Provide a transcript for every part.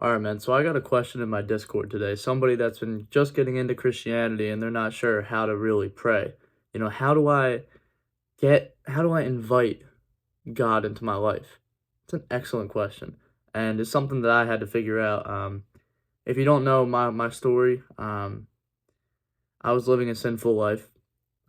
All right, man. So I got a question in my Discord today. Somebody that's been just getting into Christianity and they're not sure how to really pray. How do I invite God into my life? It's an excellent question. And it's something that I had to figure out. If you don't know my story, I was living a sinful life.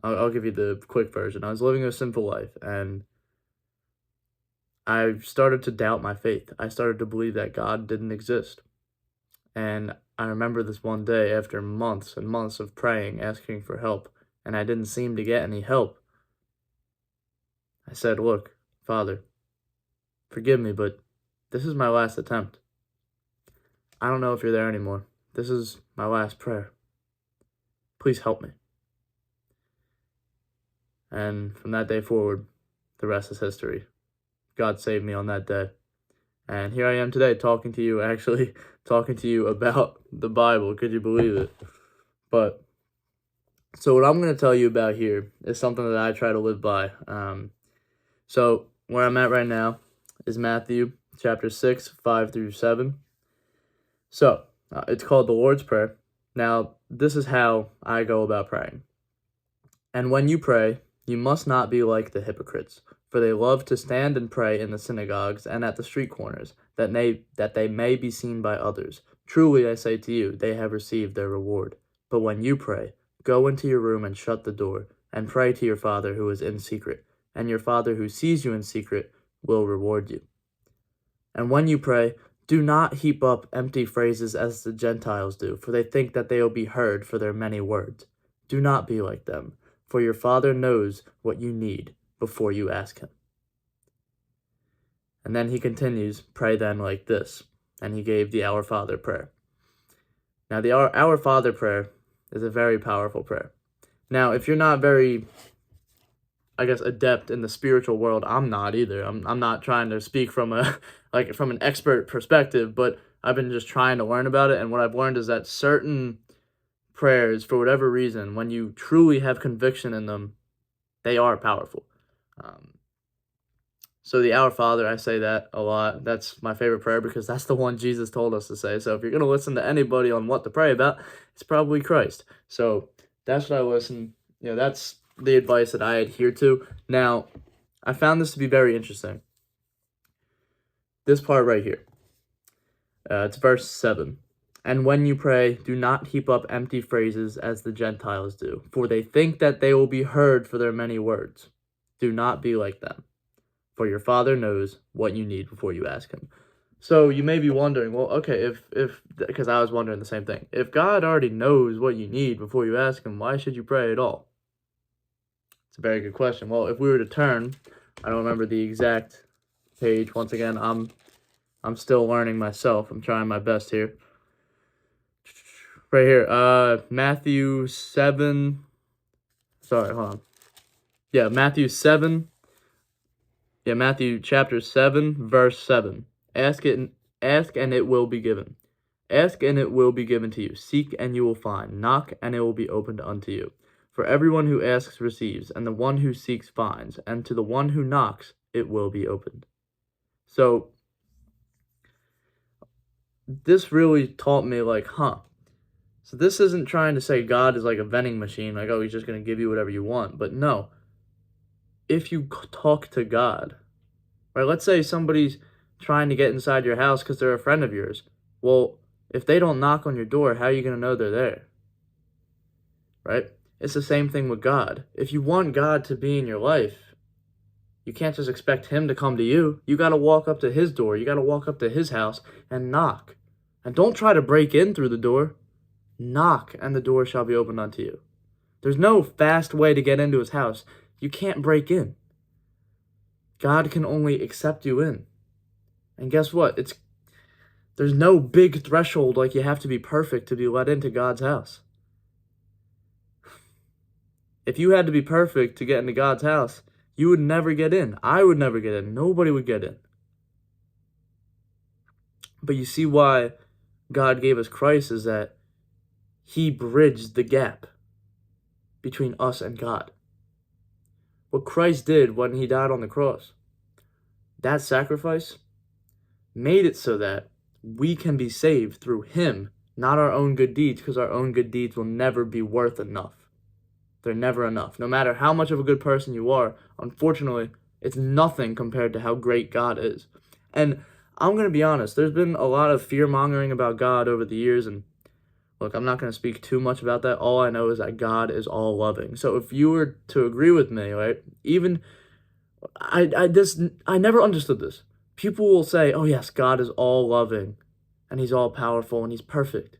I'll give you the quick version. I was living a sinful life and I started to doubt my faith. I started to believe that God didn't exist. And I remember this one day after months and months of praying, asking for help, and I didn't seem to get any help. I said, "Look, Father, forgive me, but this is my last attempt. I don't know if you're there anymore. This is my last prayer. Please help me." And from that day forward, the rest is history. God saved me on that day. And here I am today talking to you, actually talking to you about the Bible. Could you believe it? But so what I'm going to tell you about here is something that I try to live by. So where I'm at right now is Matthew chapter 6, 5 through 7. So it's called the Lord's Prayer. Now, this is how I go about praying. "And when you pray, you must not be like the hypocrites, for they love to stand and pray in the synagogues and at the street corners, that they may be seen by others. Truly I say to you, they have received their reward. But when you pray, go into your room and shut the door, and pray to your Father who is in secret, and your Father who sees you in secret will reward you. And when you pray, do not heap up empty phrases as the Gentiles do, for they think that they will be heard for their many words. Do not be like them, for your Father knows what you need before you ask him." And then he continues, "Pray then like this." And he gave the Our Father prayer. Now, the Our Father prayer is a very powerful prayer. Now, if you're not very, adept in the spiritual world, I'm not either. I'm not trying to speak from from an expert perspective, but I've been just trying to learn about it. And what I've learned is that certain prayers, for whatever reason, when you truly have conviction in them, they are powerful. So the Our Father, I say that a lot. That's my favorite prayer because that's the one Jesus told us to say. So if you're going to listen to anybody on what to pray about, it's probably Christ. So that's what I listen. That's the advice that I adhere to. Now, I found this to be very interesting. This part right here. It's verse 7. "And when you pray, do not heap up empty phrases as the Gentiles do, for they think that they will be heard for their many words. Do not be like them, for your Father knows what you need before you ask him." So you may be wondering, well, okay, because I was wondering the same thing. If God already knows what you need before you ask him, why should you pray at all? It's a very good question. Well, if we were to turn, I don't remember the exact page. Once again, I'm still learning myself. I'm trying my best here. Right here, Matthew 7. Sorry, hold on. Yeah, Matthew 7. Yeah, Matthew chapter 7, verse 7. Ask and it will be given. Ask and it will be given to you. Seek and you will find. Knock and it will be opened unto you. For everyone who asks receives, and the one who seeks finds, and to the one who knocks it will be opened. So this really taught me, so this isn't trying to say God is like a vending machine, like, oh, he's just going to give you whatever you want. But no, if you talk to God, right? Let's say somebody's trying to get inside your house because they're a friend of yours. Well, if they don't knock on your door, how are you going to know they're there? Right? It's the same thing with God. If you want God to be in your life, you can't just expect him to come to you. You got to walk up to his door. You got to walk up to his house and knock. And don't try to break in through the door. Knock, and the door shall be opened unto you. There's no fast way to get into his house. You can't break in. God can only accept you in. And guess what? There's no big threshold like you have to be perfect to be let into God's house. If you had to be perfect to get into God's house, you would never get in. I would never get in. Nobody would get in. But you see why God gave us Christ is that he bridged the gap between us and God. What Christ did when he died on the cross, that sacrifice made it so that we can be saved through him, not our own good deeds, because our own good deeds will never be worth enough. They're never enough. No matter how much of a good person you are, unfortunately, it's nothing compared to how great God is. And I'm going to be honest, there's been a lot of fear-mongering about God over the years, and look, I'm not going to speak too much about that. All I know is that God is all-loving. So if you were to agree with me, right, even, I never understood this. People will say, oh yes, God is all-loving, and he's all-powerful, and he's perfect.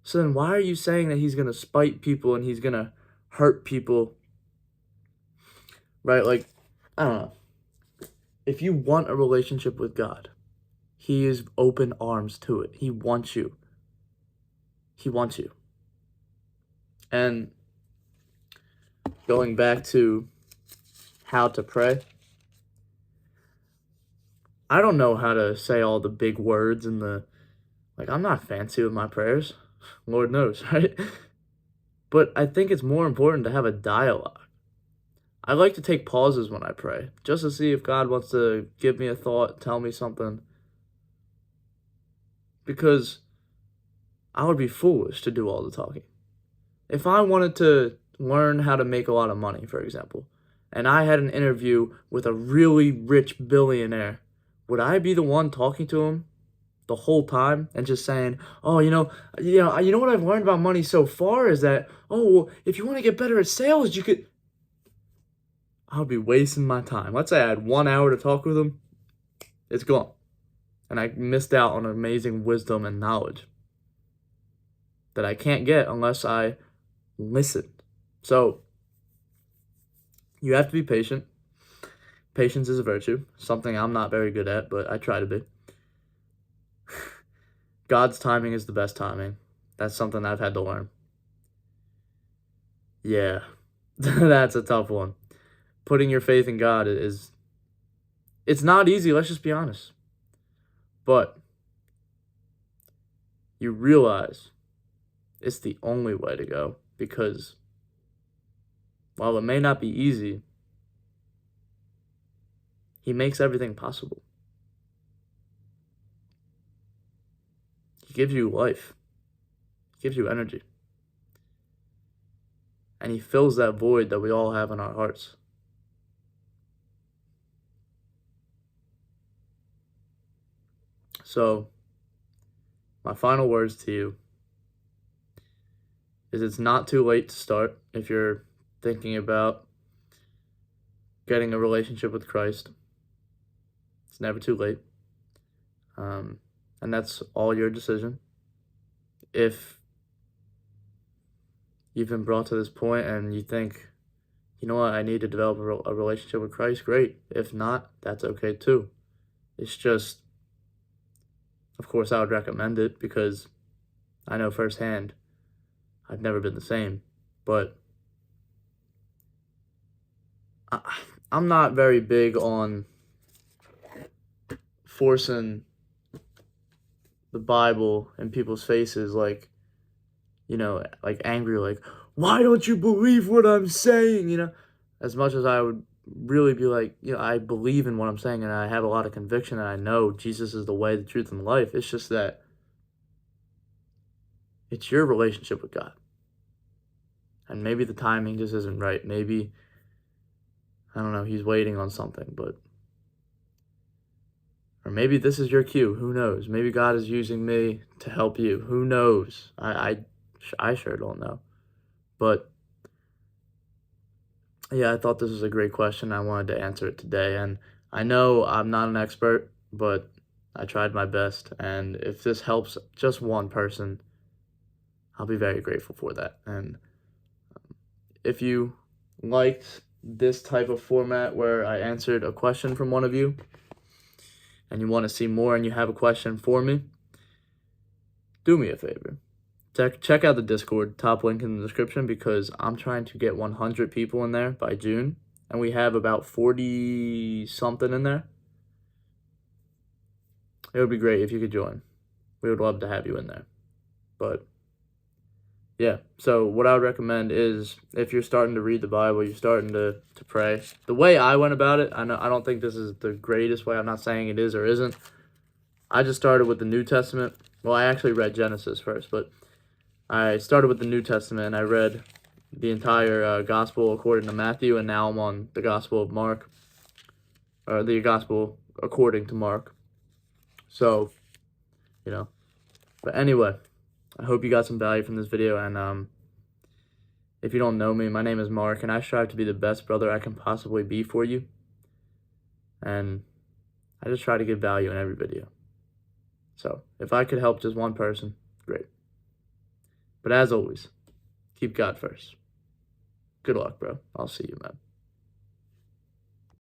So then why are you saying that he's going to spite people and he's going to hurt people? Right? Like, I don't know. If you want a relationship with God, he is open arms to it. He wants you. He wants you. And going back to how to pray, I don't know how to say all the big words and I'm not fancy with my prayers. Lord knows, right? But I think it's more important to have a dialogue. I like to take pauses when I pray, just to see if God wants to give me a thought, tell me something. Because I would be foolish to do all the talking. If I wanted to learn how to make a lot of money, for example, and I had an interview with a really rich billionaire, would I be the one talking to him the whole time and just saying, oh, you know what I've learned about money so far is that, oh, well, if you want to get better at sales, you could... I'll be wasting my time. Let's say I had 1 hour to talk with him. It's gone. And I missed out on amazing wisdom and knowledge that I can't get unless I listen. So, you have to be patient. Patience is a virtue, something I'm not very good at, but I try to be. God's timing is the best timing. That's something I've had to learn. Yeah, that's a tough one. Putting your faith in God it's not easy, let's just be honest. But you realize it's the only way to go, because while it may not be easy, he makes everything possible. He gives you life. He gives you energy. And he fills that void that we all have in our hearts. So, my final words to you is it's not too late to start if you're thinking about getting a relationship with Christ. It's never too late. And that's all your decision. If you've been brought to this point and you think, you know what, I need to develop a relationship with Christ, great. If not, that's okay too. It's just, of course, I would recommend it because I know firsthand I've never been the same. But I'm not very big on forcing the Bible in people's faces, like angry, like, why don't you believe what I'm saying, as much as I would really be like, I believe in what I'm saying and I have a lot of conviction and I know Jesus is the way, the truth, and the life. It's just that it's your relationship with God. And maybe the timing just isn't right. Maybe, I don't know, he's waiting on something, or maybe this is your cue. Who knows? Maybe God is using me to help you. Who knows? I sure don't know. But yeah, I thought this was a great question. I wanted to answer it today. And I know I'm not an expert, but I tried my best. And if this helps just one person, I'll be very grateful for that. And if you liked this type of format where I answered a question from one of you, and you want to see more and you have a question for me, do me a favor. Check out the Discord, top link in the description, because I'm trying to get 100 people in there by June, and we have about 40-something in there. It would be great if you could join. We would love to have you in there. But, yeah, so what I would recommend is if you're starting to read the Bible, you're starting to pray. The way I went about it, I don't think this is the greatest way. I'm not saying it is or isn't. I just started with the New Testament. Well, I actually read Genesis first, but I started with the New Testament, and I read the entire Gospel according to Matthew, and now I'm on the Gospel of Mark, or the Gospel according to Mark. So, but anyway, I hope you got some value from this video, and if you don't know me, my name is Mark, and I strive to be the best brother I can possibly be for you, and I just try to give value in every video. So, if I could help just one person, great. But as always, keep God first. Good luck, bro. I'll see you, man.